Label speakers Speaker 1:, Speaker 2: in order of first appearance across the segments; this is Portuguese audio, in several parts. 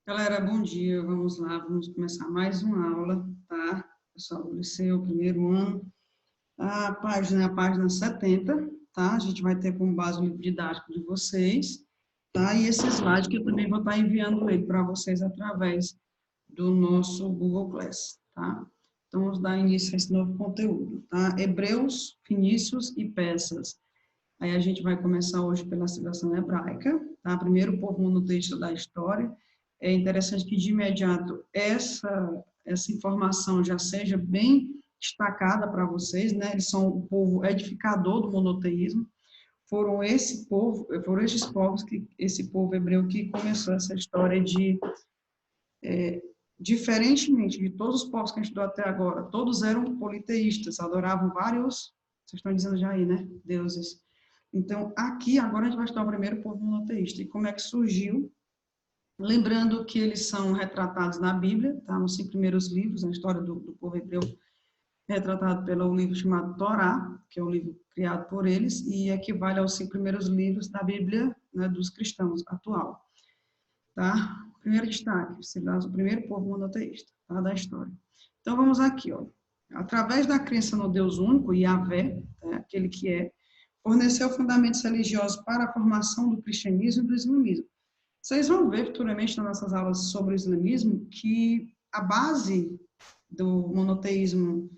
Speaker 1: Galera, bom dia. Vamos lá, vamos começar mais uma aula, tá? Pessoal do liceu, primeiro ano. A página é a página 70, tá? A gente vai ter como base o livro didático de vocês, tá? E esse slide que eu também vou estar enviando ele para vocês através do nosso Google Class, tá? Então, vamos dar início a esse novo conteúdo, tá? Hebreus, Fenícios e Persas. Aí a gente vai começar hoje pela civilização hebraica, tá? Primeiro povo monoteísta da história. É interessante que, de imediato, essa informação já seja bem destacada para vocês, né? Eles são o povo edificador do monoteísmo. Foram esses povos, esse povo hebreu que começou essa história de, diferentemente de todos os povos que a gente estudou até agora, todos eram politeístas, adoravam vários, vocês estão dizendo já aí, né? Deuses. Então, aqui, agora a gente vai estudar o primeiro povo monoteísta. E como é que surgiu? Lembrando que eles são retratados na Bíblia, tá? Nos 5 primeiros livros, a história do povo hebreu é retratado pelo livro chamado Torá, que é um livro criado por eles, e equivale aos 5 primeiros livros da Bíblia, né, dos cristãos atual. Tá? Primeiro destaque, o primeiro povo monoteísta, tá, da história. Então, vamos aqui, ó. Através da crença no Deus único, Yahvé, tá, aquele que forneceu fundamentos religiosos para a formação do cristianismo e do islamismo. Vocês vão ver futuramente nas nossas aulas sobre o islamismo que a base do monoteísmo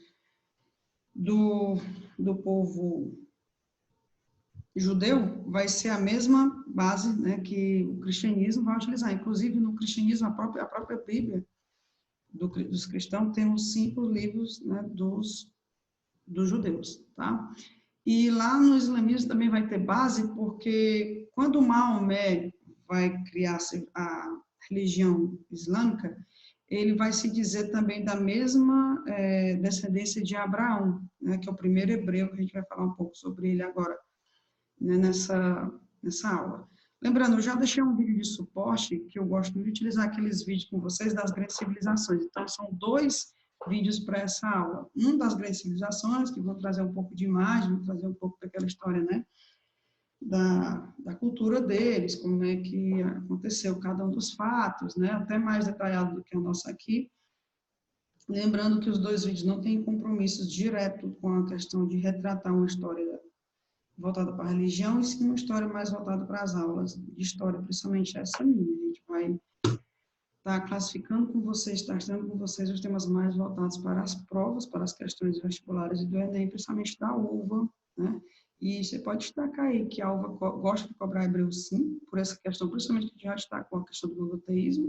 Speaker 1: do povo judeu vai ser a mesma base, né, que o cristianismo vai utilizar. Inclusive, no cristianismo, a própria Bíblia dos cristãos tem os 5 livros, né, dos judeus, tá? E lá no islamismo também vai ter base, porque quando Maomé vai criar a religião islâmica, ele vai se dizer também da mesma descendência de Abraão, né, que é o primeiro hebreu, que a gente vai falar um pouco sobre ele agora, né, nessa aula. Lembrando, eu já deixei um vídeo de suporte, que eu gosto muito de utilizar aqueles vídeos com vocês das grandes civilizações. Então, são 2 vídeos para essa aula. Um das grandes civilizações, que vou trazer um pouco de imagem, vou trazer um pouco daquela história, né, da cultura deles, como é que aconteceu cada um dos fatos, né, até mais detalhado do que a nossa aqui. Lembrando que os 2 vídeos não têm compromissos direto com a questão de retratar uma história voltada para a religião, e sim uma história mais voltada para as aulas de história, principalmente essa minha. A gente vai estar classificando com vocês, estar estudando com vocês os temas mais voltados para as provas, para as questões vestibulares e do Enem, principalmente da UVA, né? E você pode destacar aí que a UVA gosta de cobrar hebreu, sim, por essa questão, principalmente que já destacou a questão do monoteísmo,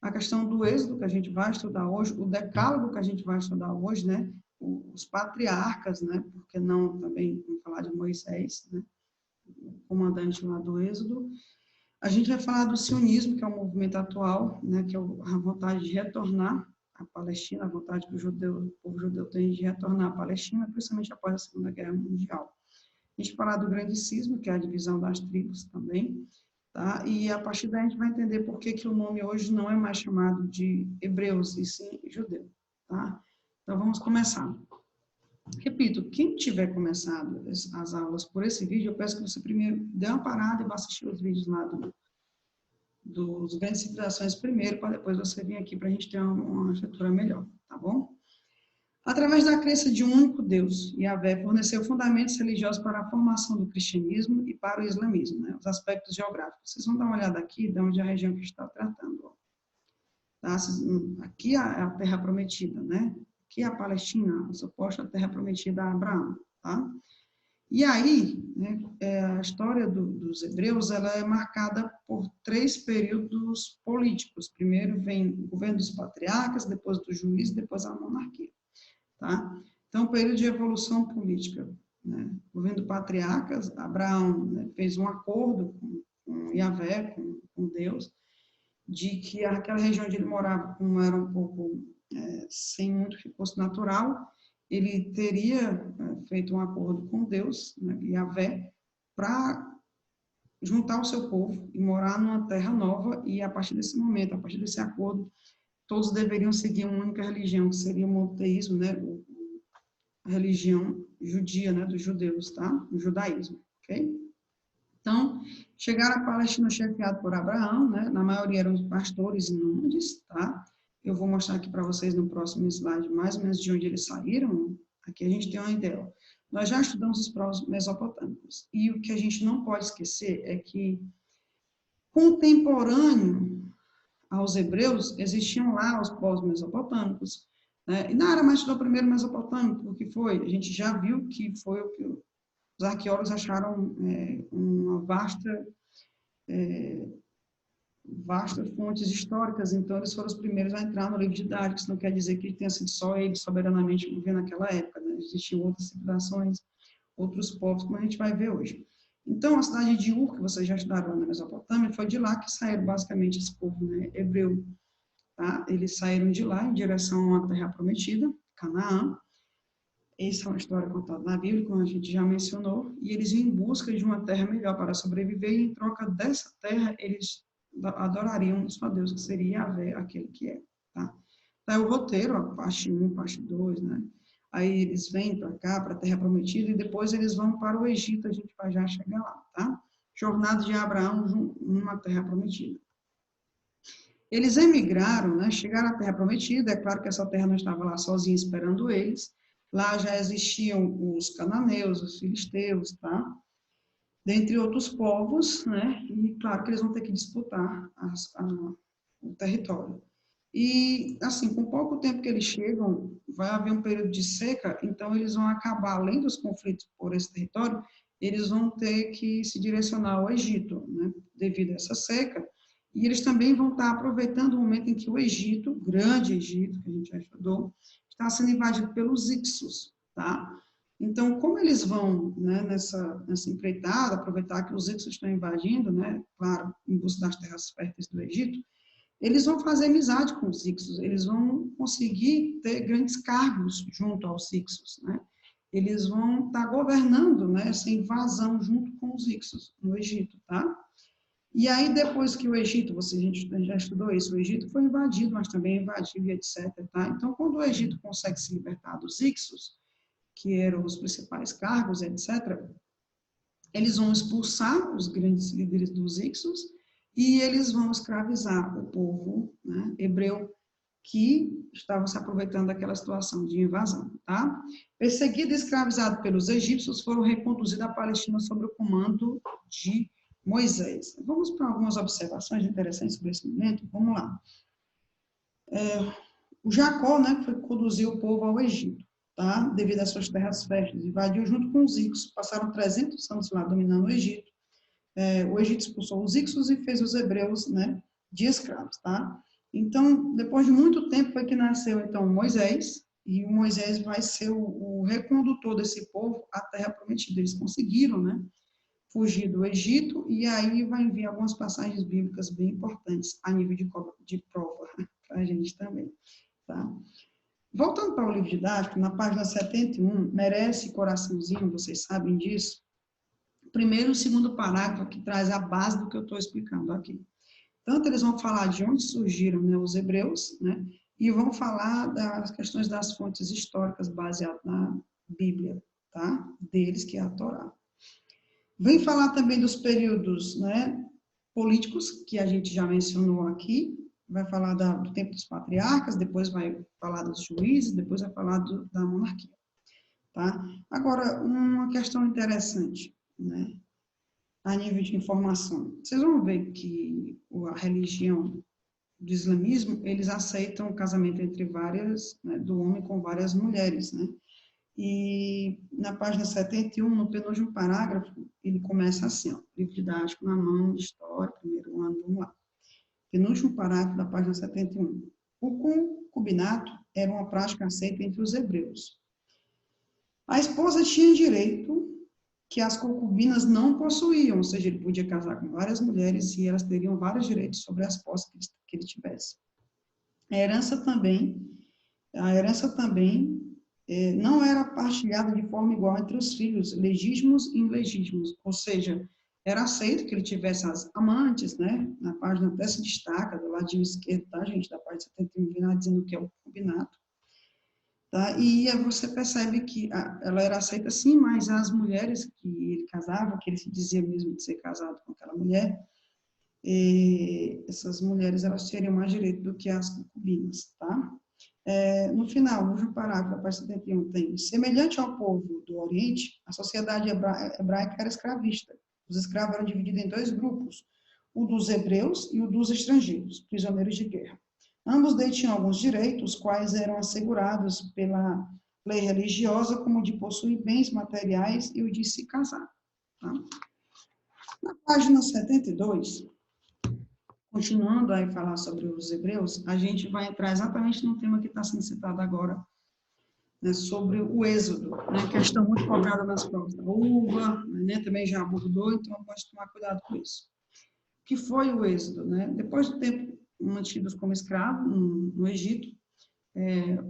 Speaker 1: a questão do êxodo que a gente vai estudar hoje, o decálogo que a gente vai estudar hoje, né? Os patriarcas, né? Porque não também vamos falar de Moisés, né? O comandante lá do êxodo. A gente vai falar do sionismo, que é um movimento atual, né? Que é a vontade de retornar à Palestina, a vontade que o povo judeu tem de retornar à Palestina, principalmente após a Segunda Guerra Mundial. A gente vai falar do grande cisma, que é a divisão das tribos também, tá? E a partir daí a gente vai entender por que o nome hoje não é mais chamado de hebreus, e sim judeu, tá? Então, vamos começar. Repito, quem tiver começado as aulas por esse vídeo, eu peço que você primeiro dê uma parada e vá assistir os vídeos lá dos grandes civilizações primeiro, para depois você vir aqui para a gente ter uma estrutura melhor, tá bom? Através da crença de um único Deus, Yahvé forneceu fundamentos religiosos para a formação do cristianismo e para o islamismo, né? Os aspectos geográficos. Vocês vão dar uma olhada aqui, de onde é a região que está tratando. Ó. Tá? Aqui é a Terra Prometida, né? Aqui é a Palestina, a suposta Terra Prometida a Abraão, tá? E aí, né, a história dos hebreus, ela é marcada por 3 períodos políticos. Primeiro vem o governo dos patriarcas, depois do juiz, depois a monarquia. Tá? Então, o período de evolução política, né? O governo do patriarcas, Abraão, né, fez um acordo com Yahvé, com Deus, de que aquela região onde ele morava, como era um pouco sem muito recurso natural, ele teria feito um acordo com Deus, né, Yahvé, para juntar o seu povo e morar numa terra nova, e a partir desse momento, a partir desse acordo, todos deveriam seguir uma única religião, que seria o monoteísmo, né, a religião judia, né, dos judeus, tá? O judaísmo, ok? Então, chegaram à Palestina chefiado por Abraão, né? Na maioria eram pastores e nômades, tá? Eu vou mostrar aqui para vocês no próximo slide mais ou menos de onde eles saíram. Aqui a gente tem uma ideia. Nós já estudamos os povos mesopotâmicos. E o que a gente não pode esquecer é que, contemporâneo aos hebreus, existiam lá os povos mesopotâmicos, né? E não era mais do primeiro mesopotâmico, o que foi? A gente já viu que foi o que os arqueólogos acharam uma vastas fontes históricas, então eles foram os primeiros a entrar no livro didático, isso não quer dizer que tenha sido só eles soberanamente vivendo naquela época, né? Existiam outras civilizações, outros povos, como a gente vai ver hoje. Então, a cidade de Ur, que vocês já estudaram lá na Mesopotâmia, foi de lá que saíram basicamente esse povo, né, hebreu, tá? Eles saíram de lá em direção à Terra Prometida, Canaã. Essa é uma história contada na Bíblia, como a gente já mencionou, e eles iam em busca de uma terra melhor para sobreviver, e em troca dessa terra, eles adorariam um só Deus, que seria Yahvé, aquele que é, tá? Tá o roteiro, a parte 1, parte 2, né? Aí eles vêm para cá, para a Terra Prometida, e depois eles vão para o Egito, a gente vai já chegar lá, tá? Jornada de Abraão numa Terra Prometida. Eles emigraram, né? Chegaram à Terra Prometida, é claro que essa terra não estava lá sozinha esperando eles, lá já existiam os cananeus, os filisteus, tá? Dentre outros povos, né? E claro que eles vão ter que disputar o território. E, assim, com pouco tempo que eles chegam, vai haver um período de seca, então eles vão acabar, além dos conflitos por esse território, eles vão ter que se direcionar ao Egito, né, devido a essa seca, e eles também vão estar aproveitando o momento em que o Egito, o grande Egito, que a gente já estudou, está sendo invadido pelos Hicsos, tá? Então, como eles vão, né, nessa empreitada, aproveitar que os Hicsos estão invadindo, né, claro, em busca das terras férteis do Egito, eles vão fazer amizade com os Hicsos, eles vão conseguir ter grandes cargos junto aos Hicsos, né? Eles vão estar governando, né, essa invasão junto com os Hicsos no Egito, tá? E aí, depois que o Egito, a gente já estudou isso, o Egito foi invadido, mas também invadiu e etc, tá? Então, quando o Egito consegue se libertar dos Hicsos, que eram os principais cargos, etc., eles vão expulsar os grandes líderes dos Hicsos e eles vão escravizar o povo, né, hebreu que estava se aproveitando daquela situação de invasão, tá? Perseguido e escravizado pelos egípcios, foram reconduzidos à Palestina sob o comando de Moisés. Vamos para algumas observações interessantes sobre esse momento? Vamos lá. O Jacó, né, que foi conduzir o povo ao Egito, tá? Devido às suas terras férteis, invadiu junto com os Hicsos, passaram 300 anos lá dominando o Egito. O Egito expulsou os Hicsos e fez os hebreus, né, de escravos, tá? Então, depois de muito tempo foi que nasceu, então, Moisés, e o Moisés vai ser o recondutor desse povo à Terra Prometida. Eles conseguiram, né, fugir do Egito, e aí vai vir algumas passagens bíblicas bem importantes a nível de prova para a gente também, tá? Voltando para o livro didático, na página 71, merece coraçãozinho, vocês sabem disso, o primeiro e o segundo parágrafo que traz a base do que eu estou explicando aqui. Tanto eles vão falar de onde surgiram, né, os hebreus, né, e vão falar das questões das fontes históricas baseadas na Bíblia, tá? Deles, que é a Torá. Vem falar também dos períodos, né, políticos, que a gente já mencionou aqui, vai falar do tempo dos patriarcas, depois vai falar dos juízes, depois vai falar da monarquia, tá? Agora, uma questão interessante, né, a nível de informação. Vocês vão ver que a religião do islamismo, eles aceitam o casamento entre várias, né, do homem com várias mulheres, né? E na página 71, no penúltimo parágrafo, ele começa assim, ó, livro didático na mão, de história, primeiro ano, vamos lá. Penúltimo parágrafo da página 71. O concubinato era uma prática aceita entre os hebreus. A esposa tinha direito que as concubinas não possuíam, ou seja, ele podia casar com várias mulheres e elas teriam vários direitos sobre as posses que ele tivesse. A herança também não era partilhada de forma igual entre os filhos legítimos e ilegítimos, ou seja, era aceito que ele tivesse as amantes, né? Na página até se destaca, do ladinho esquerdo, tá, gente, da página 71, dizendo que é o concubinato. Tá? E você percebe que ela era aceita sim, mas as mulheres que ele casava, que ele se dizia mesmo de ser casado com aquela mulher, essas mulheres elas teriam mais direito do que as concubinas, tá? No final, no último parágrafo, a página 71, tem: semelhante ao povo do Oriente, a sociedade hebraica era escravista. Os escravos eram divididos em dois grupos, o dos hebreus e o dos estrangeiros, prisioneiros de guerra. Ambos detinham alguns direitos, quais eram assegurados pela lei religiosa, como o de possuir bens materiais e o de se casar. Tá? Na página 72, continuando aí falar sobre os hebreus, a gente vai entrar exatamente no tema que está sendo citado agora, né, sobre o êxodo, né, questão muito cobrada nas provas da uva, né, também já abordou, então pode tomar cuidado com isso. O que foi o êxodo? Né? Depois do tempo mantidos como escravos no Egito,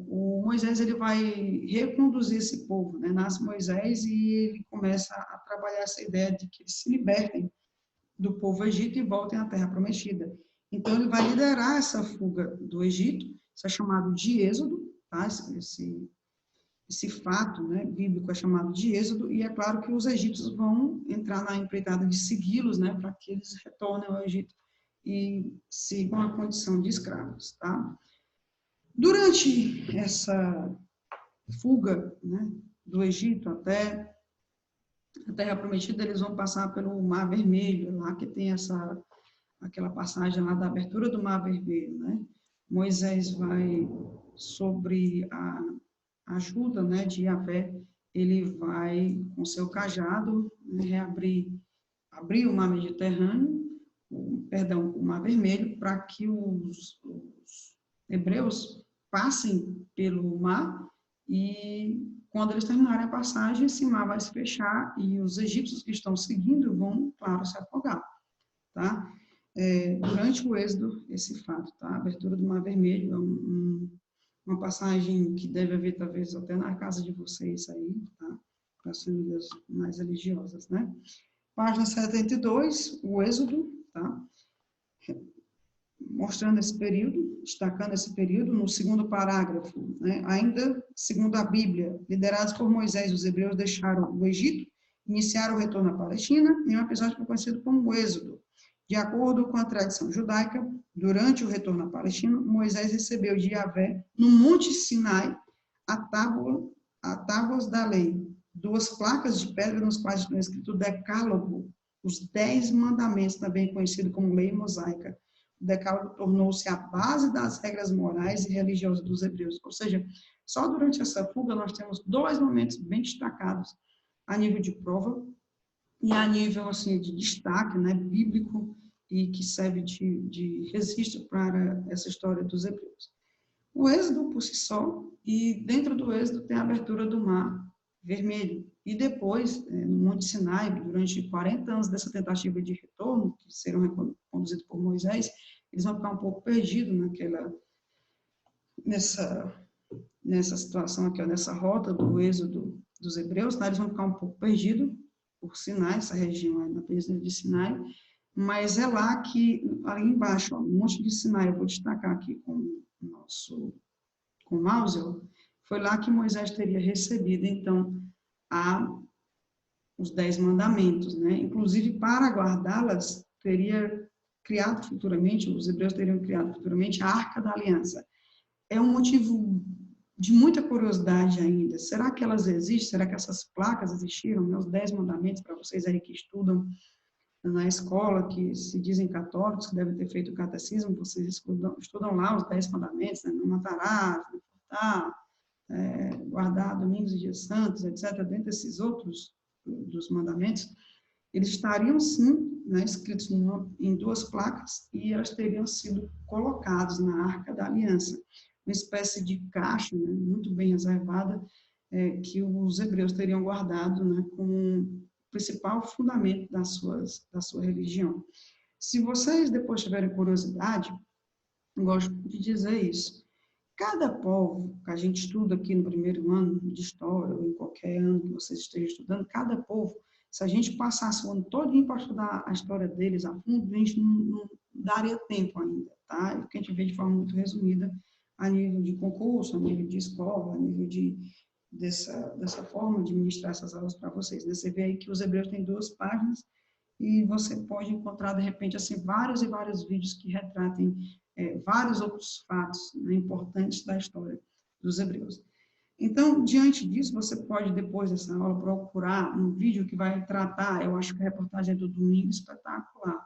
Speaker 1: o Moisés ele vai reconduzir esse povo, né? Nasce Moisés e ele começa a trabalhar essa ideia de que eles se libertem do povo egito e voltem à terra prometida. Então ele vai liderar essa fuga do Egito, isso é chamado de êxodo, tá? Esse fato, né, bíblico é chamado de êxodo, e é claro que os egípcios vão entrar na empreitada de segui-los, né, para que eles retornem ao Egito e sigam a condição de escravos, tá? Durante essa fuga, né, do Egito até a Terra Prometida, eles vão passar pelo Mar Vermelho, lá que tem aquela passagem lá da abertura do Mar Vermelho, né? Moisés vai, sobre a ajuda, né, de Yahvé, ele vai com seu cajado, né, abrir o Mar Mediterrâneo, o Mar Vermelho, para que os hebreus passem pelo mar e quando eles terminarem a passagem, esse mar vai se fechar e os egípcios que estão seguindo vão, claro, se afogar, tá? Durante o êxodo, esse fato, tá? A abertura do Mar Vermelho é uma passagem que deve haver, talvez, até na casa de vocês aí, tá? Para as famílias mais religiosas, né? Página 72, o êxodo, tá? Mostrando esse período, destacando esse período, no segundo parágrafo, né? Ainda, segundo a Bíblia, liderados por Moisés, os hebreus deixaram o Egito, iniciaram o retorno à Palestina, em um episódio que é conhecido como o Êxodo. De acordo com a tradição judaica, durante o retorno à Palestina, Moisés recebeu de Yahvé, no Monte Sinai, tábuas da lei, duas placas de pedra nos quais estão escrito Decálogo, os 10 mandamentos, também conhecido como lei mosaica. O Decálogo tornou-se a base das regras morais e religiosas dos hebreus. Ou seja, só durante essa fuga nós temos 2 momentos bem destacados a nível de prova e a nível assim, de destaque, né, bíblico, e que serve de registro para essa história dos hebreus. O êxodo por si só, e dentro do êxodo tem a abertura do Mar Vermelho. E depois, no Monte Sinai, durante 40 anos dessa tentativa de retorno, que serão conduzidos por Moisés, eles vão ficar um pouco perdidos nessa situação aqui, nessa rota do êxodo dos hebreus, tá? Eles vão ficar um pouco perdidos por Sinai, essa região aí na Península de Sinai, mas é lá que, ali embaixo, ó, no Monte de Sinai, eu vou destacar aqui com o mouse, ó, foi lá que Moisés teria recebido, então, os 10 mandamentos, né? Inclusive, para guardá-las, teria criado futuramente, os hebreus teriam criado futuramente a Arca da Aliança. É um motivo de muita curiosidade ainda. Será que elas existem? Será que essas placas existiram? Né? Os 10 mandamentos, para vocês aí que estudam na escola, que se dizem católicos, que devem ter feito o catecismo, vocês estudam lá os 10 mandamentos, né? Não matarás, não furtar, guardar domingos e dias santos, etc. Dentre esses outros dos mandamentos, eles estariam sim, né, escritos em 2 placas e elas teriam sido colocados na Arca da Aliança, uma espécie de caixa, né, muito bem reservada, que os hebreus teriam guardado, né, como principal fundamento da sua religião. Se vocês depois tiverem curiosidade, eu gosto de dizer isso. Cada povo que a gente estuda aqui no primeiro ano de história, ou em qualquer ano que vocês estejam estudando, cada povo, se a gente passasse o ano todo para estudar a história deles a fundo, a gente não daria tempo ainda, tá? É porque a gente vê de forma muito resumida a nível de concurso, a nível de escola, a nível dessa forma de ministrar essas aulas para vocês. Né? Você vê aí que os Hebreus têm 2 páginas e você pode encontrar, de repente, assim, vários e vários vídeos que retratem vários outros fatos, né, importantes da história dos Hebreus. Então, diante disso, você pode, depois dessa aula, procurar um vídeo que vai tratar, eu acho que a reportagem é do Domingo Espetacular,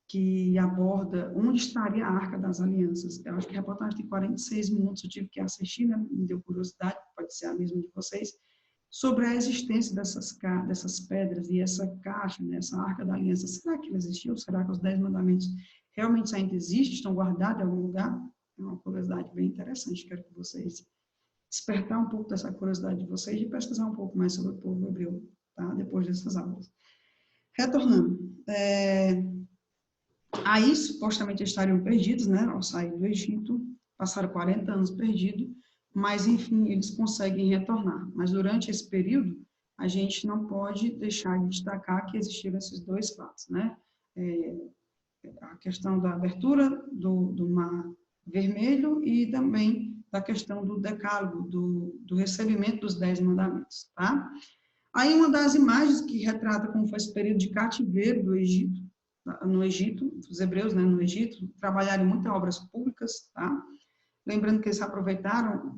Speaker 1: que aborda onde estaria a Arca das Alianças. Eu acho que a reportagem tem 46 minutos, eu tive que assistir, né? Me deu curiosidade, pode ser a mesma de vocês, sobre a existência dessas pedras e essa caixa, né? Essa Arca da Aliança. Será que ela existiu? Será que os 10 mandamentos realmente ainda existem, estão guardados em algum lugar? É uma curiosidade bem interessante, quero que vocês despertar um pouco dessa curiosidade de vocês e pesquisar um pouco mais sobre o povo hebreu, tá? Depois dessas aulas. Retornando, aí, supostamente, estariam perdidos, né, ao sair do Egito, passaram 40 anos perdidos, mas, enfim, eles conseguem retornar. Mas, durante esse período, a gente não pode deixar de destacar que existiram esses 2 fatos, né, a questão da abertura do Mar Vermelho e também da questão do decálogo, do recebimento dos 10 mandamentos, tá? Aí, uma das imagens que retrata como foi esse período de cativeiro do Egito, no Egito, os hebreus, né, no Egito, trabalharam em muitas obras públicas, tá? Lembrando que eles aproveitaram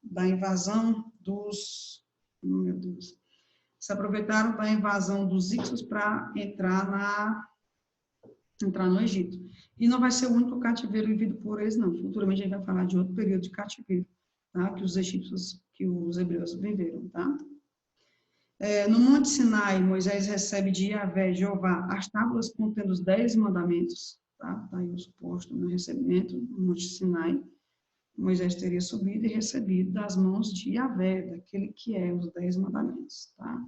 Speaker 1: da invasão dos... Meu Deus. Se aproveitaram da invasão dos Ixos para entrar no Egito. E não vai ser o único cativeiro vivido por eles, não. Futuramente a gente vai falar de outro período de cativeiro, tá? Que os egípcios, que os hebreus viveram, tá? No Monte Sinai, Moisés recebe de Yahvé, Jeová, as tábuas contendo os 10 mandamentos, tá? Tá aí o suposto no recebimento no Monte Sinai. Moisés teria subido e recebido das mãos de Yahvé, daquele que é os 10 mandamentos, tá?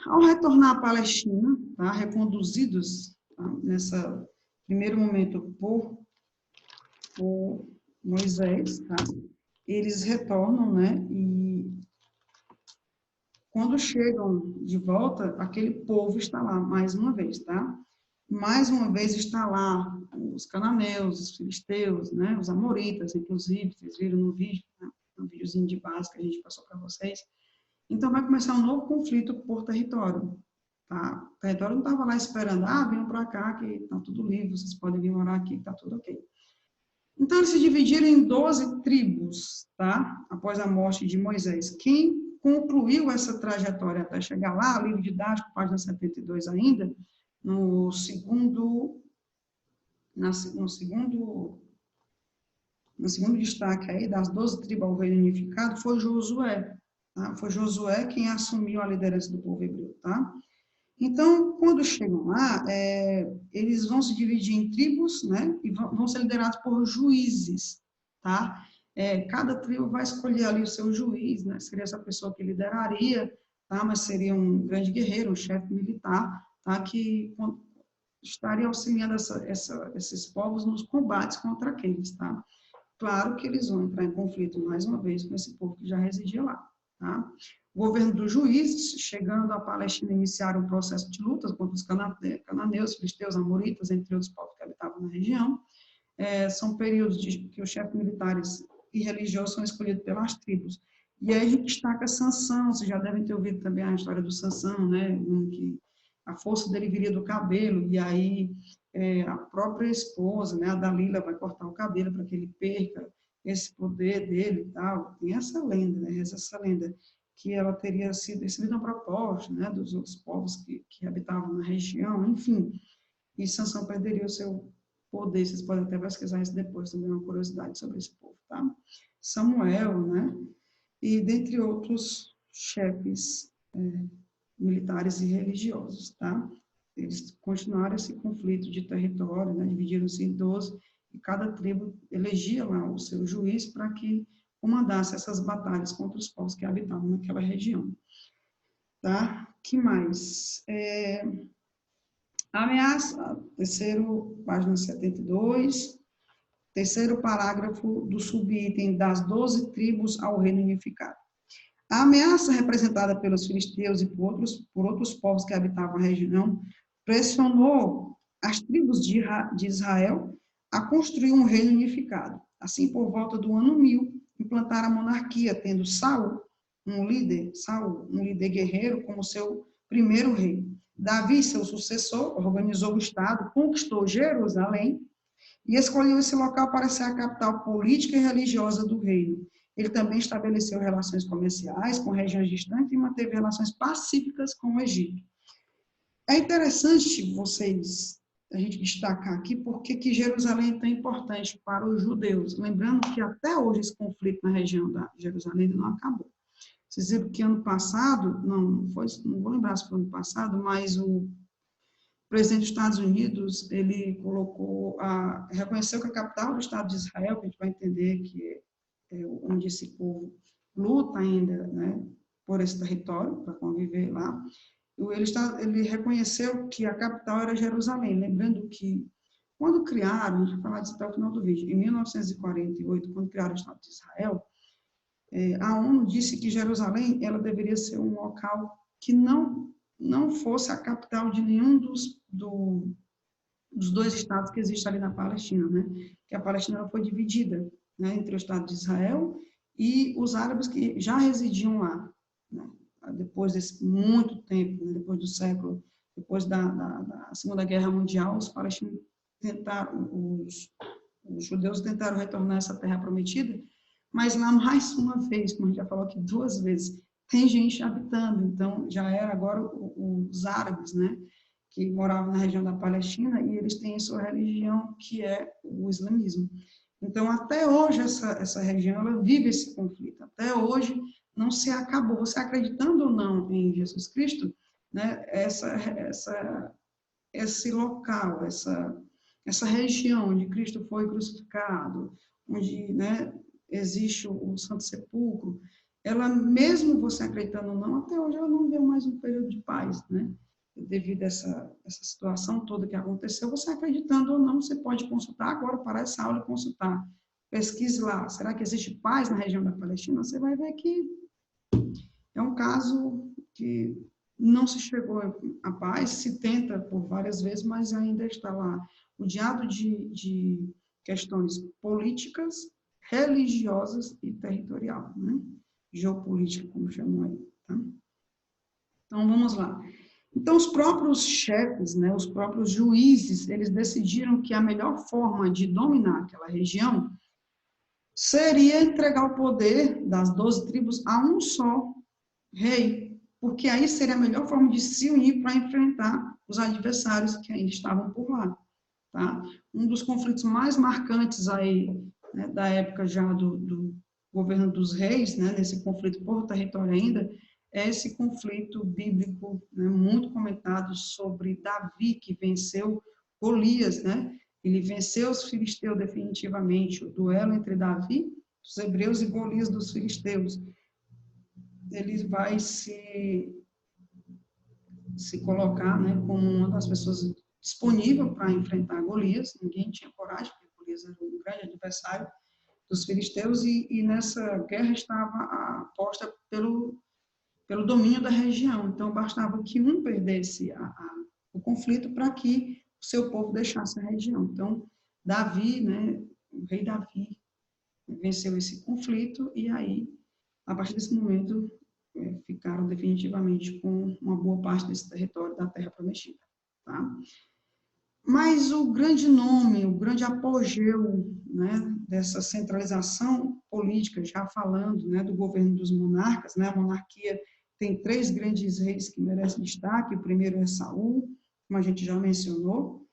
Speaker 1: Ao retornar à Palestina, tá? Reconduzidos, tá? Nessa primeiro momento por Moisés, tá? Eles retornam, né? E quando chegam de volta, aquele povo está lá, mais uma vez, tá? Mais uma vez está lá os cananeus, os filisteus, né? Os amoritas, inclusive, vocês viram no vídeo, né? No videozinho de base que a gente passou para vocês. Então, vai começar um novo conflito por território, tá? O território não estava lá esperando, venham para cá que está tudo livre, vocês podem vir morar aqui, está tudo ok. Então, eles se dividiram em 12 tribos, tá? Após a morte de Moisés. Quem concluiu essa trajetória até chegar lá, livro didático, página 72 ainda, no segundo destaque aí, das 12 tribos ao reino unificado, foi Josué. Tá? Foi Josué quem assumiu a liderança do povo hebreu, tá? Então, quando chegam lá, eles vão se dividir em tribos, né? E vão ser liderados por juízes, tá? Cada tribo vai escolher ali o seu juiz, né? Seria essa pessoa que lideraria, tá? Mas seria um grande guerreiro, um chefe militar, tá? Que estaria auxiliando esses povos nos combates contra aqueles, tá? Claro que eles vão entrar em conflito, mais uma vez, com esse povo que já residia lá, tá? O governo dos juízes, chegando à Palestina, iniciaram um processo de lutas contra os cananeus, filisteus, amoritas, entre outros povos que habitavam na região. São períodos que os chefes militares e religiosos são escolhidos pelas tribos. E aí a gente destaca Sansão, vocês já devem ter ouvido também a história do Sansão, né? Que a força dele viria do cabelo, e aí a própria esposa, né, a Dalila, vai cortar o cabelo para que ele perca esse poder dele e tal. Tem essa lenda, né? Essa lenda que ela teria sido recebida uma proposta, né, dos outros povos que habitavam na região, enfim. E Sansão perderia o seu poder, vocês podem até pesquisar isso depois, também uma curiosidade sobre esse povo, tá? Samuel, né? E dentre outros chefes militares e religiosos, tá? Eles continuaram esse conflito de território, né? Dividiram-se em 12, e cada tribo elegia lá o seu juiz para que comandasse essas batalhas contra os povos que habitavam naquela região. Tá? Que mais? Ameaça, página 72, terceiro parágrafo do subitem das 12 tribos ao reino unificado. A ameaça representada pelos filisteus e por outros povos que habitavam a região pressionou as tribos de Israel a construir um reino unificado. Assim, por volta do ano 1000, implantaram a monarquia, tendo Saul, um líder guerreiro, como seu primeiro rei. Davi, seu sucessor, organizou o Estado, conquistou Jerusalém e escolheu esse local para ser a capital política e religiosa do reino. Ele também estabeleceu relações comerciais com regiões distantes e manteve relações pacíficas com o Egito. É interessante a gente destacar aqui porque que Jerusalém é tão importante para os judeus. Lembrando que até hoje esse conflito na região da Jerusalém não acabou. Vocês viram que ano passado, não vou lembrar se foi ano passado, mas o presidente dos Estados Unidos, ele reconheceu que a capital do Estado de Israel, que a gente vai entender que é onde esse povo luta ainda, né, por esse território, para conviver lá, ele reconheceu que a capital era Jerusalém, lembrando que quando criaram, a gente vai falar disso até o final do vídeo, em 1948, quando criaram o Estado de Israel, a ONU disse que Jerusalém ela deveria ser um local que não fosse a capital de nenhum dos dois estados que existem ali na Palestina, né? Que a Palestina ela foi dividida, né, entre o Estado de Israel e os árabes que já residiam lá, né? Depois desse muito tempo, né, depois da Segunda Guerra Mundial, os palestinos os judeus tentaram retornar essa terra prometida, mas lá mais uma vez, como a gente já falou aqui 2 vezes, tem gente habitando, então já era agora os árabes, né, que moravam na região da Palestina, e eles têm a sua religião, que é o islamismo. Então, até hoje, essa região, ela vive esse conflito. Até hoje, não se acabou. Você acreditando ou não em Jesus Cristo, né, esse local, essa região onde Cristo foi crucificado, onde, né, existe o Santo Sepulcro, ela, mesmo você acreditando ou não, até hoje ela não deu mais um período de paz, né? Devido a essa situação toda que aconteceu, você acreditando ou não, você pode consultar agora, parar essa aula e consultar. Pesquise lá, será que existe paz na região da Palestina? Você vai ver que é um caso que não se chegou à paz, se tenta por várias vezes, mas ainda está lá rodeado de questões políticas, religiosas e territorial, né? Geopolítica, como chamam aí, tá? Então, vamos lá. Então, os próprios chefes, né, os próprios juízes, eles decidiram que a melhor forma de dominar aquela região seria entregar o poder das 12 tribos a um só rei, porque aí seria a melhor forma de se unir para enfrentar os adversários que ainda estavam por lá, tá? Um dos conflitos mais marcantes aí, né, da época já do governo dos reis, né, nesse conflito por território ainda, é esse conflito bíblico, né, muito comentado sobre Davi, que venceu Golias, né? Ele venceu os filisteus definitivamente, o duelo entre Davi, dos hebreus, e Golias dos filisteus. Ele vai se colocar, né, como uma das pessoas disponível para enfrentar Golias. Ninguém tinha coragem, porque Golias era um grande adversário dos filisteus, e nessa guerra estava aposta pelo domínio da região. Então, bastava que um perdesse o conflito para que o seu povo deixasse a região. Então, Davi, né, o rei Davi, venceu esse conflito, e aí, a partir desse momento, ficaram definitivamente com uma boa parte desse território da Terra Prometida. Tá? Mas o grande nome, o grande apogeu, né, dessa centralização política, já falando, né, do governo dos monarcas, né, a monarquia tem 3 grandes reis que merecem destaque. O primeiro é Saul, como a gente já mencionou,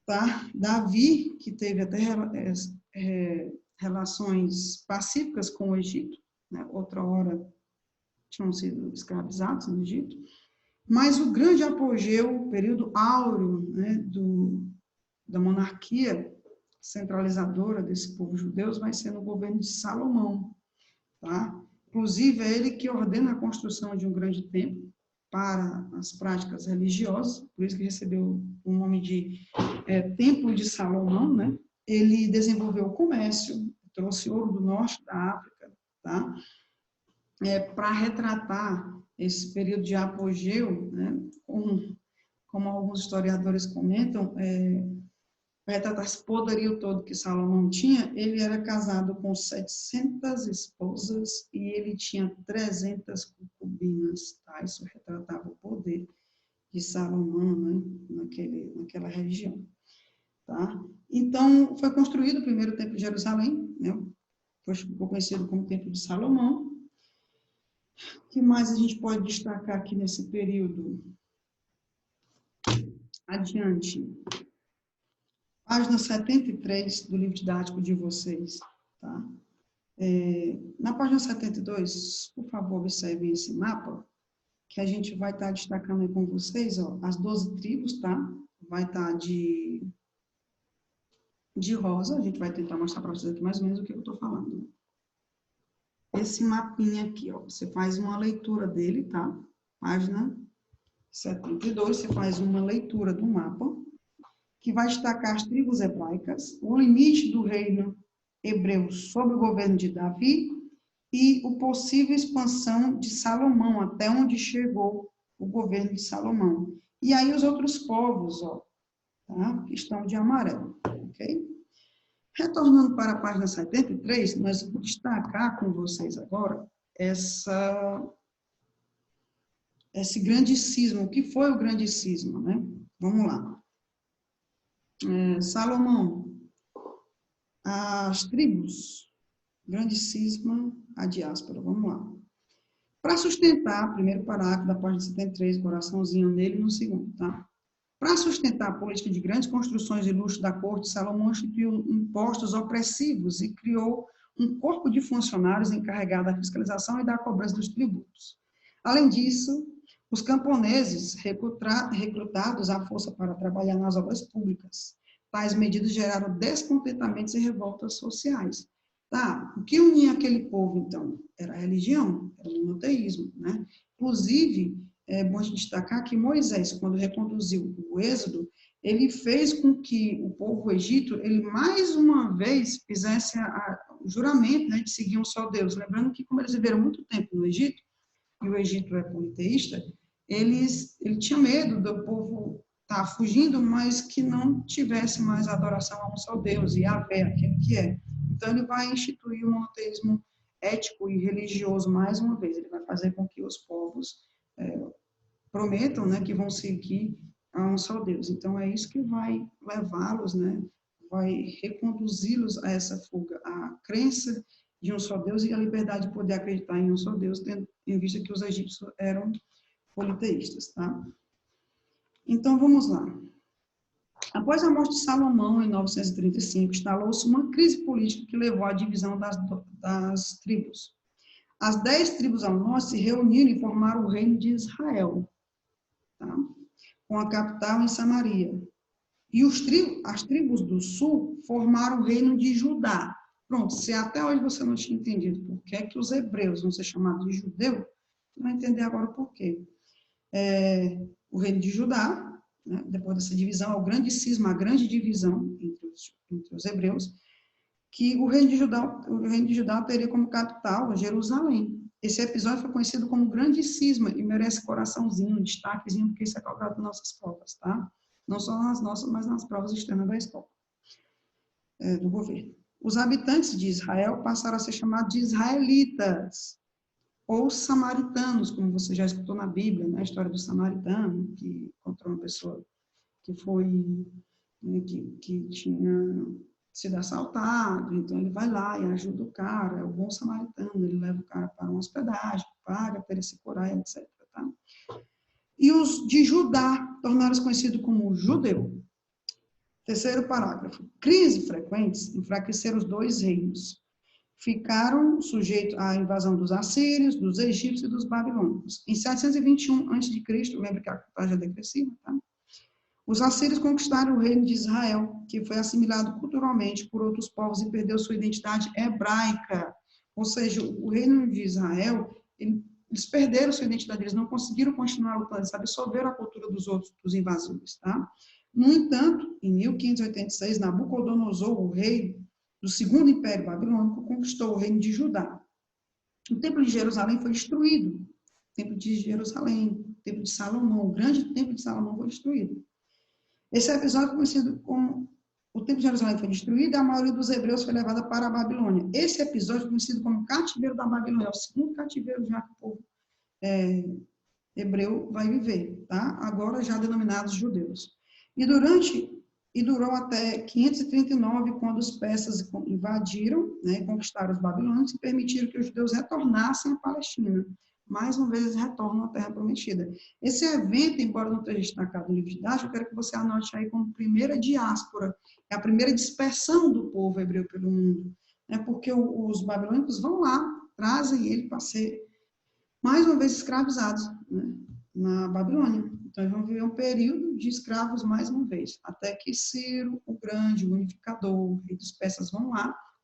Speaker 1: tá? Davi, que teve até relações pacíficas com o Egito, né? Outra hora tinham sido escravizados no Egito, mas o grande apogeu, o período áureo, né, da monarquia centralizadora desse povo judeu vai ser no governo de Salomão, tá? Inclusive, é ele que ordena a construção de um grande templo para as práticas religiosas, por isso que recebeu o nome de Templo de Salomão, né? Ele desenvolveu o comércio, trouxe ouro do norte da África, tá? Para retratar esse período de apogeu, né? Como alguns historiadores comentam, para retratar esse poderio todo que Salomão tinha, ele era casado com 700 esposas e ele tinha 300 concubinas, tá? Isso retratava o poder de Salomão, né? Naquela região, tá? Então, foi construído o primeiro templo de Jerusalém, né? Ficou conhecido como Templo de Salomão. O que mais a gente pode destacar aqui nesse período? Adiante. Página 73 do livro didático de vocês, tá? Na página 72, por favor, observem esse mapa, que a gente vai estar destacando aí com vocês, ó, as 12 tribos, tá? Vai estar de rosa, a gente vai tentar mostrar para vocês aqui mais ou menos o que eu estou falando. Esse mapinha aqui, ó, você faz uma leitura dele, tá? Página 72, você faz uma leitura do mapa, que vai destacar as tribos hebraicas, o limite do reino hebreu sob o governo de Davi e a possível expansão de Salomão, até onde chegou o governo de Salomão. E aí os outros povos, ó, tá? Que estão de amarelo, ok? Retornando para a página 73, nós vamos destacar com vocês agora esse grande cisma. O que foi o grande cisma, né? Vamos lá. Salomão, as tribos, grande cisma, a diáspora, vamos lá. Para sustentar, primeiro parágrafo da página 73, coraçãozinho nele no segundo, tá? Para sustentar a política de grandes construções de luxo da corte, Salomão instituiu impostos opressivos e criou um corpo de funcionários encarregado da fiscalização e da cobrança dos tributos. Além disso, os camponeses recrutados à força para trabalhar nas obras públicas. Tais medidas geraram descontentamentos e revoltas sociais. Tá? O que unia aquele povo, então? Era a religião, era o monoteísmo, né? Inclusive, é bom destacar que Moisés, quando reconduziu o Êxodo, ele fez com que o povo egito, ele mais uma vez fizesse o juramento, né, de seguir um só Deus. Lembrando que, como eles viveram muito tempo no Egito, e o Egito é politeísta, ele tinha medo do povo estar fugindo, mas que não tivesse mais adoração a um só Deus, Yahvé, aquele que é. Então, ele vai instituir o monoteísmo ético e religioso mais uma vez. Ele vai fazer com que os povos prometam, né, que vão seguir a um só Deus. Então, é isso que vai levá-los, né, vai reconduzi-los a essa fuga, a crença de um só Deus e a liberdade de poder acreditar em um só Deus, tendo em vista que os egípcios eram politeístas, tá? Então, vamos lá. Após a morte de Salomão, em 935, instalou-se uma crise política que levou à divisão das tribos. As 10 tribos ao norte se reuniram e formaram o reino de Israel, tá? Com a capital em Samaria. E as tribos do sul formaram o reino de Judá. Pronto, se até hoje você não tinha entendido por que é que os hebreus vão ser chamados de judeu, você vai entender agora por quê. O reino de Judá, né, depois dessa divisão, o grande cisma, a grande divisão entre os hebreus, que o reino de Judá teria como capital Jerusalém. Esse episódio foi conhecido como grande cisma e merece coraçãozinho, um destaquezinho, porque isso é cobrado nas nossas provas, tá? Não só nas nossas, mas nas provas externas da escola, do governo. Os habitantes de Israel passaram a ser chamados de israelitas, ou samaritanos, como você já escutou na Bíblia, né? A história do samaritano, que encontrou uma pessoa que foi, né, que tinha sido assaltado, então ele vai lá e ajuda o cara, é o bom samaritano, ele leva o cara para uma hospedagem, paga para ele se curar, etc. Tá? E os de Judá tornaram-se conhecidos como judeu. Terceiro parágrafo. Crises frequentes enfraqueceram os dois reinos. Ficaram sujeitos à invasão dos assírios, dos egípcios e dos babilônicos. Em 721 a.C., lembra que a contagem é decresceva, tá? Os assírios conquistaram o reino de Israel, que foi assimilado culturalmente por outros povos e perdeu sua identidade hebraica. Ou seja, o reino de Israel, eles perderam sua identidade, eles não conseguiram continuar lutando, eles absorveram a cultura dos outros, dos invasores, tá? No entanto, em 1586, Nabucodonosor, o rei do segundo império babilônico, conquistou o reino de Judá. O templo de Jerusalém foi destruído. O templo de Jerusalém, o templo de Salomão, o grande templo de Salomão foi destruído. Esse episódio foi conhecido como o templo de Jerusalém foi destruído e a maioria dos hebreus foi levada para a Babilônia. Esse episódio é conhecido como cativeiro da Babilônia, é o segundo cativeiro já que o povo hebreu vai viver, tá? Agora já denominados judeus. E durou até 539, quando os persas invadiram, né, conquistaram os babilônios e permitiram que os judeus retornassem à Palestina. Mais uma vez, eles retornam à Terra Prometida. Esse evento, embora não esteja destacado no livro de Dácio, eu quero que você anote aí como primeira diáspora, é a primeira dispersão do povo hebreu pelo mundo, né, porque os babilônicos vão lá, trazem ele para ser, mais uma vez, escravizados, né, na Babilônia. Então, eles vão viver um período de escravos mais uma vez, até que Ciro, o grande, o unificador, o rei dos persas,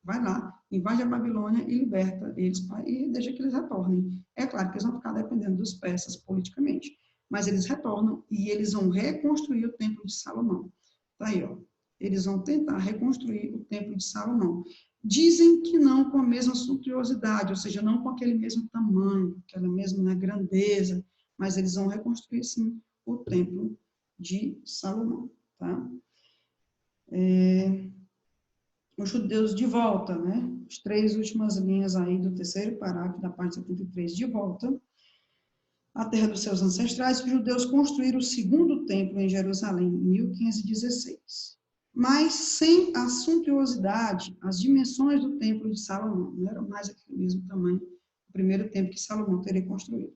Speaker 1: vai lá, invade a Babilônia e liberta eles e deixa que eles retornem. É claro que eles vão ficar dependendo dos persas politicamente, mas eles retornam e eles vão reconstruir o Templo de Salomão. Tá aí, ó. Eles vão tentar reconstruir o Templo de Salomão. Dizem que não com a mesma suntuosidade, ou seja, não com aquele mesmo tamanho, aquela mesma grandeza, mas eles vão reconstruir, sim, o Templo de Salomão, tá? Os judeus de volta, né? As 3 últimas linhas aí do terceiro parágrafo da página 73, de volta à terra dos seus ancestrais, os judeus construíram o segundo templo em Jerusalém, em 1516. Mas sem a suntuosidade, as dimensões do templo de Salomão, não era mais aquele mesmo tamanho, o primeiro templo que Salomão teria construído.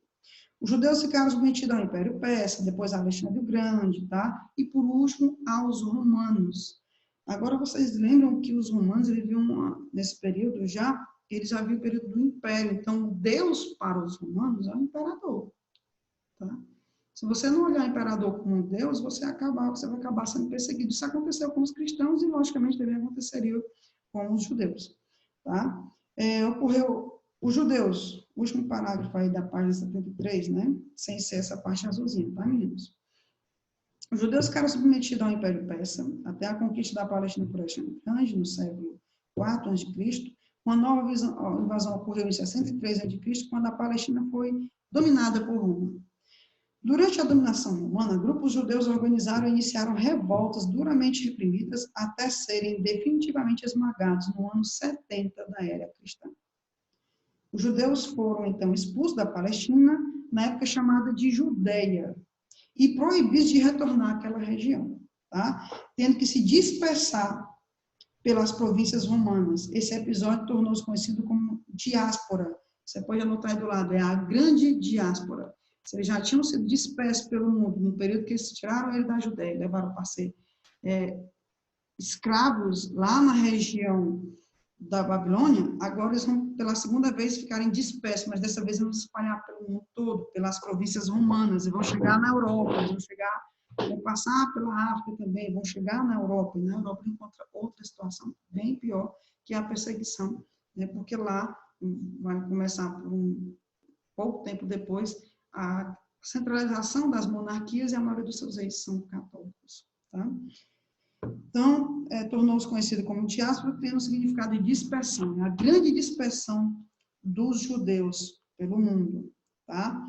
Speaker 1: Os judeus ficaram submetidos ao Império Persa, depois a Alexandre o Grande, tá? E por último aos romanos. Agora vocês lembram que os romanos viviam nesse período já, eles já viviam o período do Império. Então, Deus para os romanos é o imperador, tá? Se você não olhar o imperador como Deus, você vai acabar sendo perseguido. Isso aconteceu com os cristãos e, logicamente, também aconteceria com os judeus, tá? Ocorreu os judeus, último parágrafo aí da página 73, né? Sem ser essa parte azulzinha, tá, meninos? Os judeus ficaram submetidos ao Império Persa até a conquista da Palestina por Alexandre o Grande, no século IV a.C. Uma nova invasão ocorreu em 63 a.C., quando a Palestina foi dominada por Roma. Durante a dominação romana, grupos judeus organizaram e iniciaram revoltas duramente reprimidas até serem definitivamente esmagados no ano 70 da era cristã. Os judeus foram, então, expulsos da Palestina, na época chamada de Judeia, e proibidos de retornar àquela região, tá? Tendo que se dispersar pelas províncias romanas. Esse episódio tornou-se conhecido como diáspora. Você pode anotar aí do lado, é a grande diáspora. Eles já tinham sido dispersos pelo mundo, no período que eles tiraram ele da Judéia, levaram para ser escravos lá na região da Babilônia, agora eles vão, pela segunda vez, ficarem dispersos, mas dessa vez eles vão se espalhar pelo mundo todo, pelas províncias romanas, e vão chegar na Europa, vão passar pela África também, vão chegar na Europa, e na Europa encontra outra situação bem pior, que é a perseguição, né, porque lá vai começar, por um pouco tempo depois, a centralização das monarquias, e a maioria dos seus reis são católicos, tá? Então, tornou-se conhecido como diáspora, tendo o significado de dispersão, a grande dispersão dos judeus pelo mundo, tá?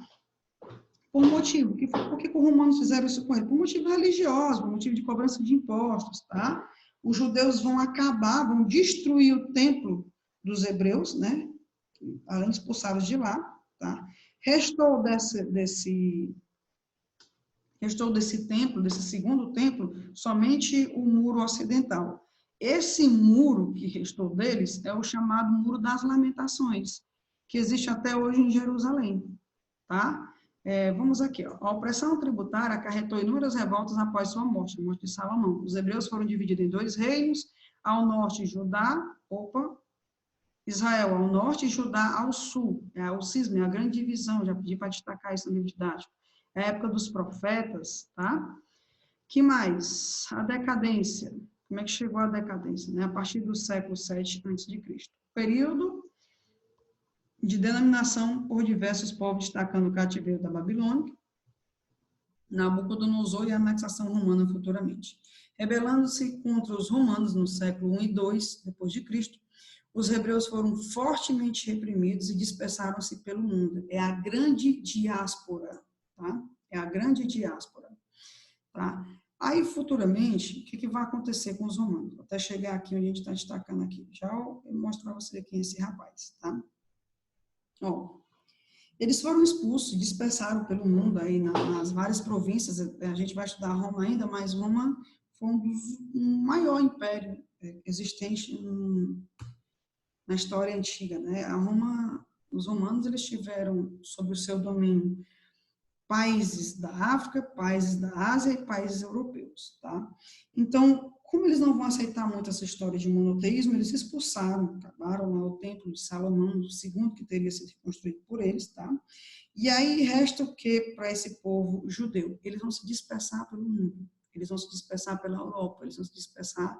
Speaker 1: Por motivo, por que os romanos fizeram isso com ele? Por motivo religioso, por motivo de cobrança de impostos, tá? Os judeus vão destruir o templo dos hebreus, né? Além de expulsá-los de lá, tá? Restou desse templo, desse segundo templo, somente o muro ocidental. Esse muro que restou deles é o chamado Muro das Lamentações, que existe até hoje em Jerusalém, tá? Vamos aqui, ó. A opressão tributária acarretou inúmeras revoltas após sua morte, a morte de Salomão. Os hebreus foram divididos em 2 reinos, ao norte Israel ao norte e Judá ao sul. O cisma, a grande divisão, já pedi para destacar isso na minha didática. É a época dos profetas, tá? Que mais? A decadência. Como é que chegou a decadência? Né? A partir do século VII a.C. Período de denominação por diversos povos, destacando o cativeiro da Babilônia, Nabucodonosor e a anexação romana futuramente. Rebelando-se contra os romanos no século I e II depois de Cristo, os hebreus foram fortemente reprimidos e dispersaram-se pelo mundo. É a grande diáspora, tá? É a grande diáspora, tá? Aí, futuramente, o que vai acontecer com os romanos? Até chegar aqui onde a gente está destacando aqui. Já eu mostro para você quem é esse rapaz, tá? Ó, eles foram expulsos, dispersaram pelo mundo aí nas várias províncias. A gente vai estudar Roma ainda, mas Roma foi um maior império existente na história antiga, né? Os romanos, eles tiveram sob o seu domínio países da África, países da Ásia e países europeus, tá? Então, como eles não vão aceitar muito essa história de monoteísmo, eles expulsaram, acabaram lá o templo de Salomão, o segundo que teria sido construído por eles, tá? E aí resta o que para esse povo judeu? Eles vão se dispersar pelo mundo, eles vão se dispersar pela Europa, eles vão se dispersar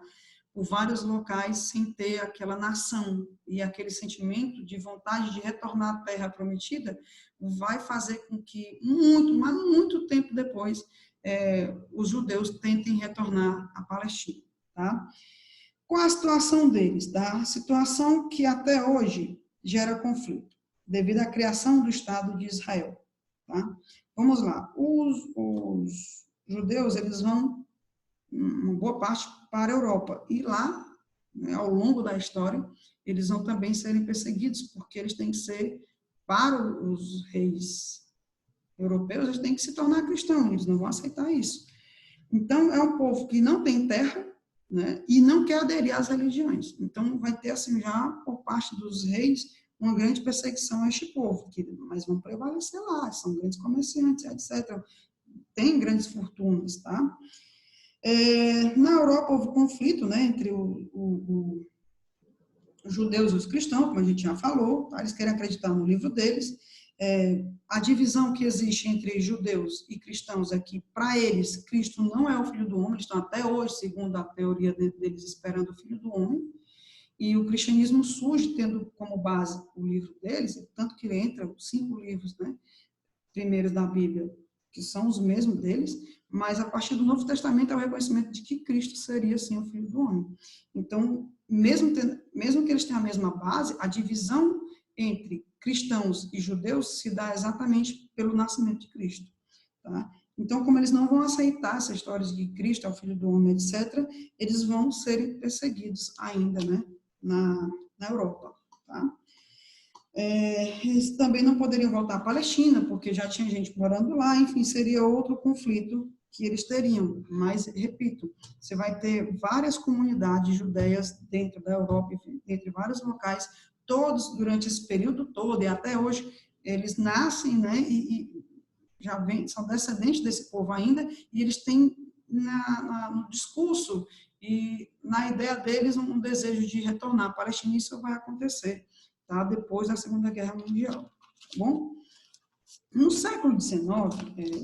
Speaker 1: por vários locais sem ter aquela nação, e aquele sentimento de vontade de retornar à terra prometida vai fazer com que mas muito tempo depois os judeus tentem retornar à Palestina, tá? Qual a situação deles, tá? A situação que até hoje gera conflito, devido à criação do Estado de Israel, tá? Vamos lá, os judeus, eles vão uma boa parte para a Europa. E lá, né, ao longo da história, eles vão também serem perseguidos, porque eles têm que ser, para os reis europeus, eles têm que se tornar cristãos, eles não vão aceitar isso. Então, é um povo que não tem terra, né, e não quer aderir às religiões. Então, vai ter, assim, já, por parte dos reis, uma grande perseguição a este povo, mas vão prevalecer lá, são grandes comerciantes, etc. Tem grandes fortunas, tá? Na Europa houve conflito, né, entre os judeus e os cristãos, como a gente já falou, tá? Eles querem acreditar no livro deles. A divisão que existe entre judeus e cristãos é que, para eles, Cristo não é o Filho do Homem, eles estão até hoje, segundo a teoria deles, esperando o Filho do Homem, e o cristianismo surge tendo como base o livro deles, tanto que entra os 5 livros, né, primeiros da Bíblia, que são os mesmos deles, mas a partir do Novo Testamento é o reconhecimento de que Cristo seria, sim, o Filho do Homem. Então, mesmo que eles tenham a mesma base, a divisão entre cristãos e judeus se dá exatamente pelo nascimento de Cristo, tá? Então, como eles não vão aceitar essa história de que Cristo é o Filho do Homem, etc., eles vão serem perseguidos ainda, né, na Europa, tá? Eles também não poderiam voltar à Palestina, porque já tinha gente morando lá, enfim, seria outro conflito que eles teriam. Mas, repito, você vai ter várias comunidades judeias dentro da Europa, entre vários locais, todos durante esse período todo, e até hoje, eles nascem, né, e já são descendentes desse povo ainda, e eles têm no discurso e na ideia deles um desejo de retornar à Palestina, e isso vai acontecer, tá? Depois da Segunda Guerra Mundial, tá bom? No século XIX,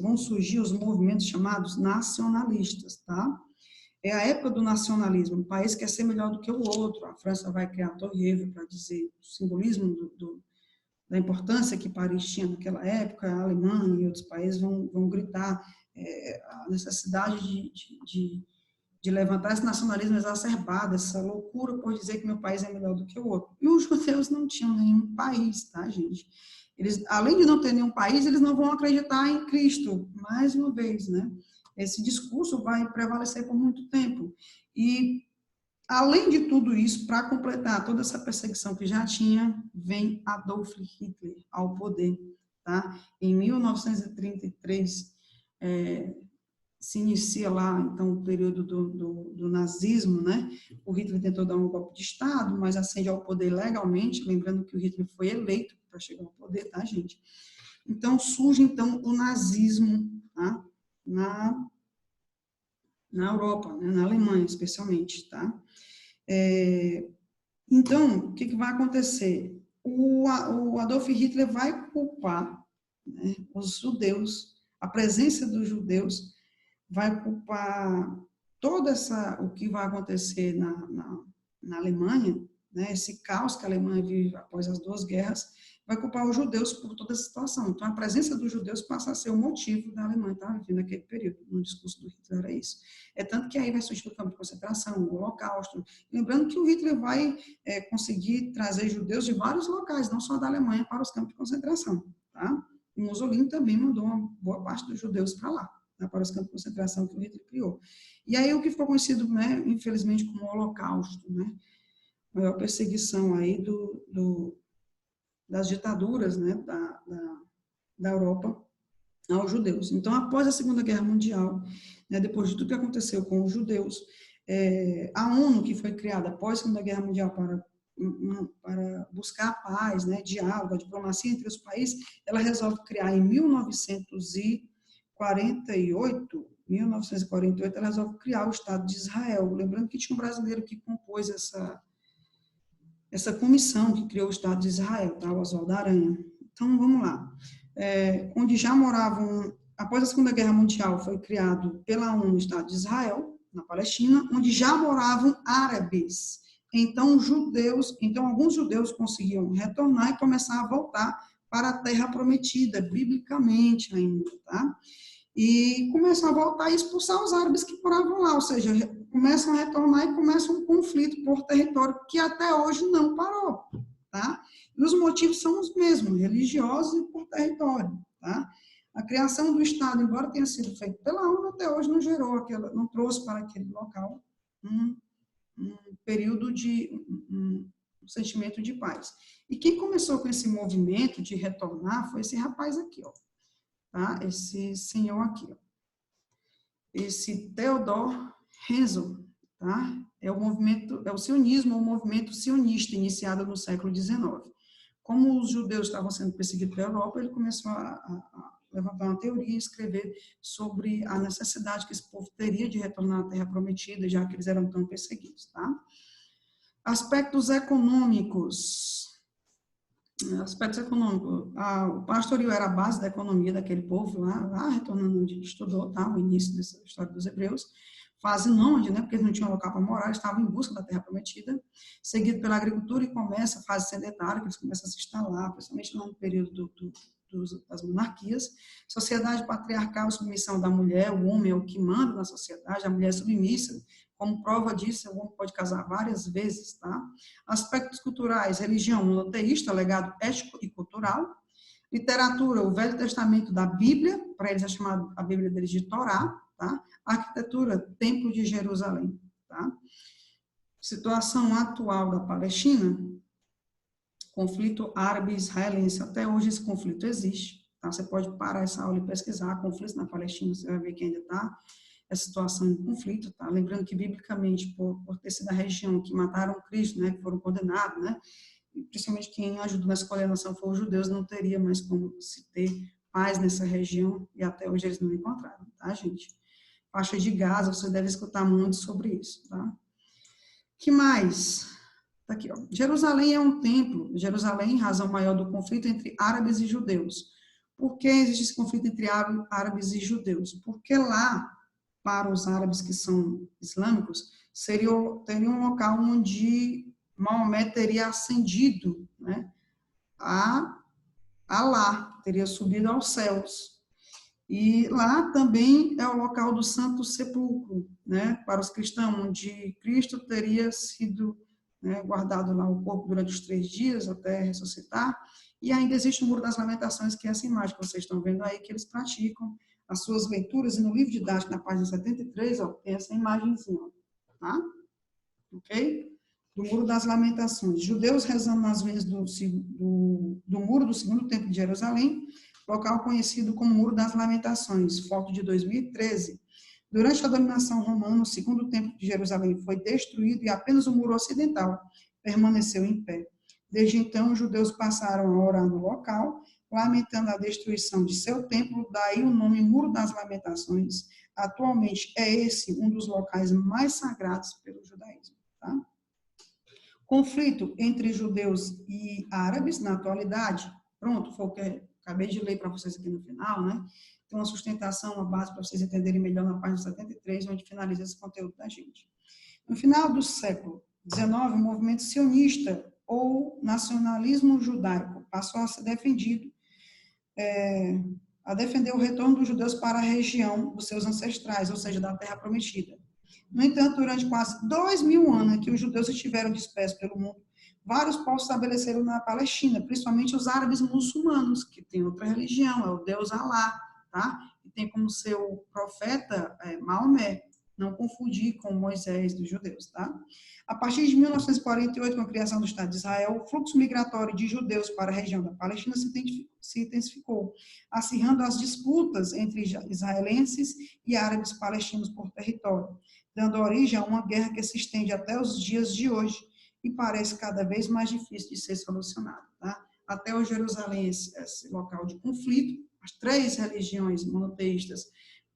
Speaker 1: vão surgir os movimentos chamados nacionalistas, tá? É a época do nacionalismo, um país quer ser melhor do que o outro, a França vai criar a Torre Eiffel para dizer o simbolismo da importância que Paris tinha naquela época, a Alemanha e outros países vão gritar a necessidade de levantar esse nacionalismo exacerbado, essa loucura por dizer que meu país é melhor do que o outro. E os judeus não tinham nenhum país, tá, gente? Eles, além de não ter nenhum país, eles não vão acreditar em Cristo, mais uma vez, né? Esse discurso vai prevalecer por muito tempo. E, além de tudo isso, para completar toda essa perseguição que já tinha, vem Adolf Hitler ao poder, tá? Em 1933, se inicia lá, então, o período do nazismo, né? O Hitler tentou dar um golpe de Estado, mas ascende ao poder legalmente, lembrando que o Hitler foi eleito para chegar ao poder, tá, gente? Então, surge, então, o nazismo, tá? Na Europa, né? Na Alemanha, especialmente, tá? Então, o que vai acontecer? O Adolf Hitler vai culpar, né, os judeus, a presença dos judeus vai culpar o que vai acontecer na Alemanha, né, esse caos que a Alemanha vive após as 2 guerras, vai culpar os judeus por toda essa situação. Então, a presença dos judeus passa a ser o motivo da Alemanha estar vivendo naquele período. No discurso do Hitler era isso. É tanto que aí vai surgir o campo de concentração, o Holocausto. Lembrando que o Hitler vai conseguir trazer judeus de vários locais, não só da Alemanha, para os campos de concentração. Tá? O Mussolini também mandou uma boa parte dos judeus para lá. tá? Para os campos de concentração que o Hitler criou. E aí o que ficou conhecido, né, infelizmente, como Holocausto, né? A maior perseguição aí das ditaduras, né, da Europa aos judeus. Então, após a Segunda Guerra Mundial, né, depois de tudo que aconteceu com os judeus, a ONU, que foi criada após a Segunda Guerra Mundial para buscar a paz, né, diálogo, a diplomacia entre os países, ela resolve criar em 1948, ela resolve criar o Estado de Israel. Lembrando que tinha um brasileiro que compôs essa comissão que criou o Estado de Israel, tá? O Oswaldo Aranha. Então, vamos lá. Onde já moravam, após a Segunda Guerra Mundial, foi criado pela ONU o Estado de Israel, na Palestina, onde já moravam árabes. Então, alguns judeus conseguiam retornar e começar a voltar para a Terra Prometida, biblicamente ainda, tá? E começam a voltar e expulsar os árabes que moravam lá, ou seja, começam a retornar e começa um conflito por território que até hoje não parou, tá? E os motivos são os mesmos, religiosos e por território, tá? A criação do Estado, embora tenha sido feita pela ONU, até hoje não gerou não trouxe para aquele local um período de um sentimento de paz. E quem começou com esse movimento de retornar foi esse rapaz aqui, ó, tá? Esse senhor aqui, ó. Esse Theodor Herzl, tá? É o sionismo, o movimento sionista iniciado no século XIX. Como os judeus estavam sendo perseguidos pela Europa, ele começou a levantar uma teoria e escrever sobre a necessidade que esse povo teria de retornar à Terra Prometida, já que eles eram tão perseguidos, tá? Aspectos econômicos. O pastoril era a base da economia daquele povo lá retornando onde ele estudou, tá? O início dessa história dos hebreus. Fase nômade, né? Porque eles não tinham local para morar, eles estavam em busca da Terra Prometida. Seguido pela agricultura e comércio, a fase sedentária, que eles começam a se instalar, principalmente no período das monarquias. Sociedade patriarcal, submissão da mulher, o homem é o que manda na sociedade, a mulher é submissa. Como prova disso, o homem pode casar várias vezes, tá? Aspectos culturais, religião monoteísta, legado ético e cultural. Literatura, o Velho Testamento da Bíblia, para eles é chamado a Bíblia deles de Torá, tá? Arquitetura, Templo de Jerusalém, tá? Situação atual da Palestina, conflito árabe-israelense. Até hoje esse conflito existe, tá? Você pode parar essa aula e pesquisar conflitos na Palestina, você vai ver que ainda está a situação em conflito, tá? Lembrando que, biblicamente, por ter sido a região que mataram Cristo, né, que foram condenados, né, e principalmente quem ajudou nessa condenação foram os judeus, não teria mais como se ter paz nessa região, e até hoje eles não encontraram, tá, gente? Faixa de Gaza, você deve escutar muito sobre isso, tá? Que mais? Tá aqui, ó. Jerusalém é um templo. Jerusalém, razão maior do conflito entre árabes e judeus. Por que existe esse conflito entre árabes e judeus? Porque lá, para os árabes que são islâmicos, teria um local onde Maomé teria ascendido, né, a Alá, teria subido aos céus. E lá também é o local do Santo Sepulcro, né, para os cristãos, onde Cristo teria sido, né, guardado lá o corpo durante os 3 dias até ressuscitar. E ainda existe o Muro das Lamentações, que é essa imagem que vocês estão vendo aí, que eles praticam as suas leituras, e no livro didático, na página 73, ó, tem essa imagenzinha, tá? Ok? Do Muro das Lamentações. Judeus rezando nas veias do muro do segundo templo de Jerusalém, local conhecido como Muro das Lamentações, foto de 2013. Durante a dominação romana, o segundo templo de Jerusalém foi destruído e apenas o muro ocidental permaneceu em pé. Desde então, os judeus passaram a orar no local, lamentando a destruição de seu templo, daí o nome Muro das Lamentações. Atualmente é esse um dos locais mais sagrados pelo judaísmo. Tá? Conflito entre judeus e árabes na atualidade. Pronto, foi o que acabei de ler para vocês aqui no final, né? Tem uma sustentação, uma base para vocês entenderem melhor na página 73, onde finaliza esse conteúdo da gente. No final do século XIX, o movimento sionista ou nacionalismo judaico passou a ser defender o retorno dos judeus para a região dos seus ancestrais, ou seja, da Terra Prometida. No entanto, durante quase 2000 anos que os judeus estiveram dispersos pelo mundo, vários povos se estabeleceram na Palestina, principalmente os árabes muçulmanos, que têm outra religião, é o Deus Alá, tá? E e tem como seu profeta Maomé. Não confundir com Moisés dos judeus, tá? A partir de 1948, com a criação do Estado de Israel, o fluxo migratório de judeus para a região da Palestina se intensificou, acirrando as disputas entre israelenses e árabes palestinos por território, dando origem a uma guerra que se estende até os dias de hoje e parece cada vez mais difícil de ser solucionada, tá? Até hoje, Jerusalém, esse local de conflito, as 3 religiões monoteístas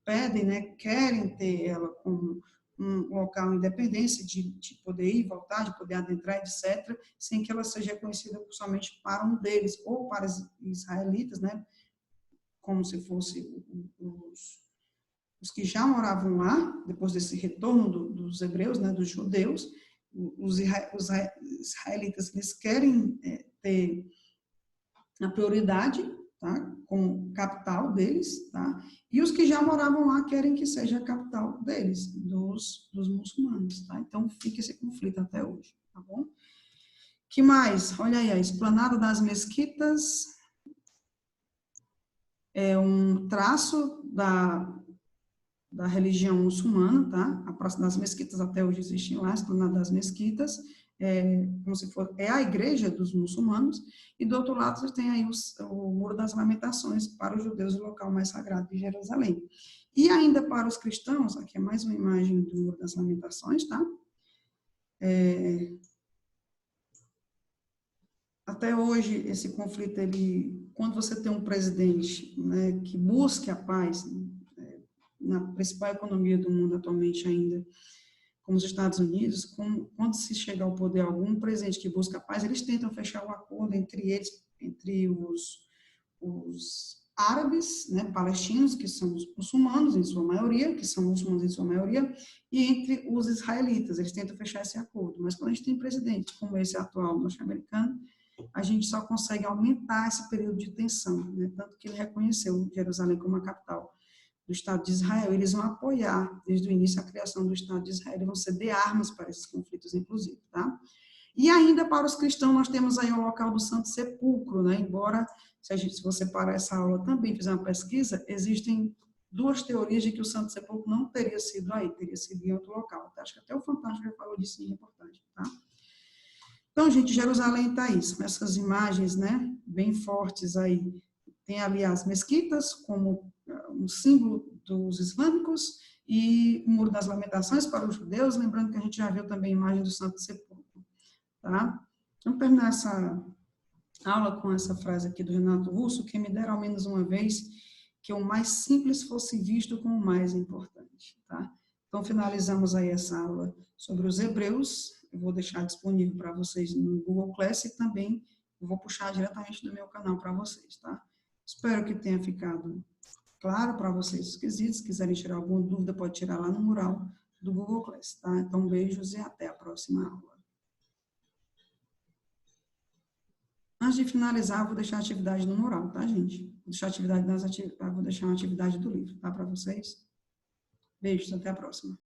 Speaker 1: pedem, né, querem ter ela como um local de independência, de poder ir e voltar, de poder adentrar, etc., sem que ela seja reconhecida somente para um deles, ou para os israelitas, né, como se fosse os que já moravam lá, depois desse retorno dos hebreus, né, dos judeus, os israelitas, eles querem ter a prioridade, tá, como capital deles, tá, e os que já moravam lá querem que seja a capital deles, dos muçulmanos, tá, então fica esse conflito até hoje, tá bom? Que mais? Olha aí, a Esplanada das Mesquitas é um traço da religião muçulmana, tá? A Praça das Mesquitas até hoje existem lá, a Esplanada das Mesquitas, como se for, é a igreja dos muçulmanos, e do outro lado você tem aí o Muro das Lamentações, para os judeus, o local mais sagrado de Jerusalém. E ainda para os cristãos, aqui é mais uma imagem do Muro das Lamentações, tá? Até hoje, esse conflito, quando você tem um presidente, né, que busque a paz, na principal economia do mundo atualmente ainda, como os Estados Unidos, quando se chega ao poder algum presidente que busca a paz, eles tentam fechar um acordo entre eles, entre os árabes, né, palestinos, que são os muçulmanos em sua maioria, e entre os israelitas, eles tentam fechar esse acordo. Mas quando a gente tem presidente como esse atual norte-americano, a gente só consegue aumentar esse período de tensão, né, tanto que ele reconheceu Jerusalém como a capital do Estado de Israel. Eles vão apoiar, desde o início, a criação do Estado de Israel, e vão ceder armas para esses conflitos, inclusive, tá? E ainda para os cristãos, nós temos aí o local do Santo Sepulcro, né? Embora, se você parar essa aula também fizer uma pesquisa, existem 2 teorias de que o Santo Sepulcro não teria sido aí, teria sido em outro local, tá? Acho que até o Fantástico já falou disso em reportagem, tá? Então, gente, Jerusalém está aí, são essas imagens, né, bem fortes aí. Tem ali as mesquitas como um símbolo dos islâmicos e o Muro das Lamentações para os judeus, lembrando que a gente já viu também a imagem do Santo Sepulcro, tá? Vamos terminar essa aula com essa frase aqui do Renato Russo, que me dera ao menos uma vez que o mais simples fosse visto como o mais importante, tá? Então, finalizamos aí essa aula sobre os hebreus. Eu vou deixar disponível para vocês no Google Class e também vou puxar diretamente do meu canal para vocês, tá? Espero que tenha ficado claro para vocês os quesitos. Se quiserem tirar alguma dúvida, pode tirar lá no mural do Google Class, tá? Então, beijos e até a próxima aula. Antes de finalizar, vou deixar a atividade no mural, tá, gente? Vou deixar a atividade vou deixar uma atividade do livro, tá, para vocês? Beijos, até a próxima.